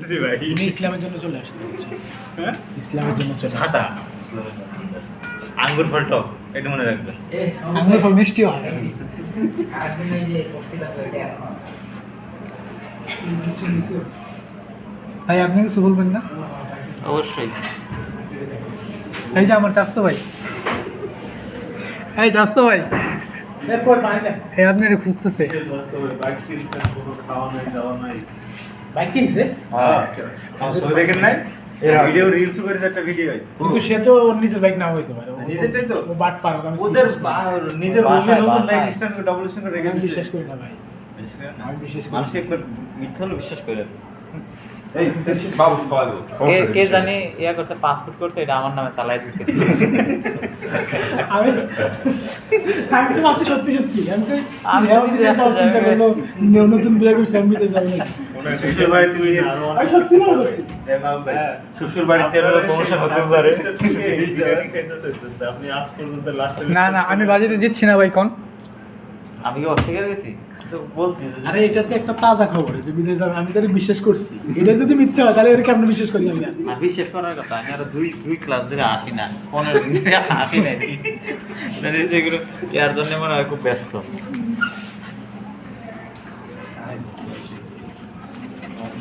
জি ভাই তুমি ইসলামের জন্য চলে আসছো হ্যাঁ ইসলামের জন্য চলে ছাতা আঙ্গুর ফল টক এটা মনে রাখবেন আঙুর ফল মিষ্টি হয় ভাই আপনি কিছু বলবেন না অবশ্যই এই যে আমার চাস্তো ভাই এই চাস্তো ভাই এই আপনি এটা খুঁজতেছে বাইক কিনছে হ্যাঁ আমার ছবি দেখেন নাই ভিডিও রিলস করেছে একটা ভিডিও কিন্তু সে তো ওর নিজের বাইক না হইতে পারে নিজেরটাই তো ও বাট পারো আমি ওদের নিজের বাসায়, নতুন বাসায়। বাইক স্ট্যান্ড করে ডাবল স্ট্যান্ড করে রেখে আমি দিয়েছে বিশ্বাস করি না ভাই আমি বিশ্বাস করি মানুষ একবার মিথ্যা হলে বিশ্বাস করে এই বাবু খাওয়াবো কে জানি ইয়া করছে পাসপোর্ট করছে এটা আমার নামে চালাই দিচ্ছে আমি আমি তো ভাবছি সত্যি সত্যি আমি তো আমি আমি বিদেশে তো চিন্তা যাবো। করলো নতুন বিয়ে করছি আমি বিদেশে যাবো না শ্বশুর বাড়ি তুই আমি সত্যি মনে করছি শ্বশুর বাড়িতে প্রমোশন হতে পারে আপনি আজ পর্যন্ত লাস্ট না না আমি বাজেটে দিচ্ছি না ভাই কোন আমি কি অস্বীকার গেছি তো বলছি যে- আরে এটা তো একটা তাজা খবর যে বিদেশ যাবে আমি তাহলে বিশ্বাস করছি এটা যদি মিথ্যা হয় তাহলে এর কেমন বিশ্বাস করি আমি আর? না বিশ্বাস করার কথা আমি আরো দুই ক্লাস ধরে আসি না 15 দিন ধরে আসি না সেগুলো ইয়ার জন্য মনে হয় খুব ব্যস্ত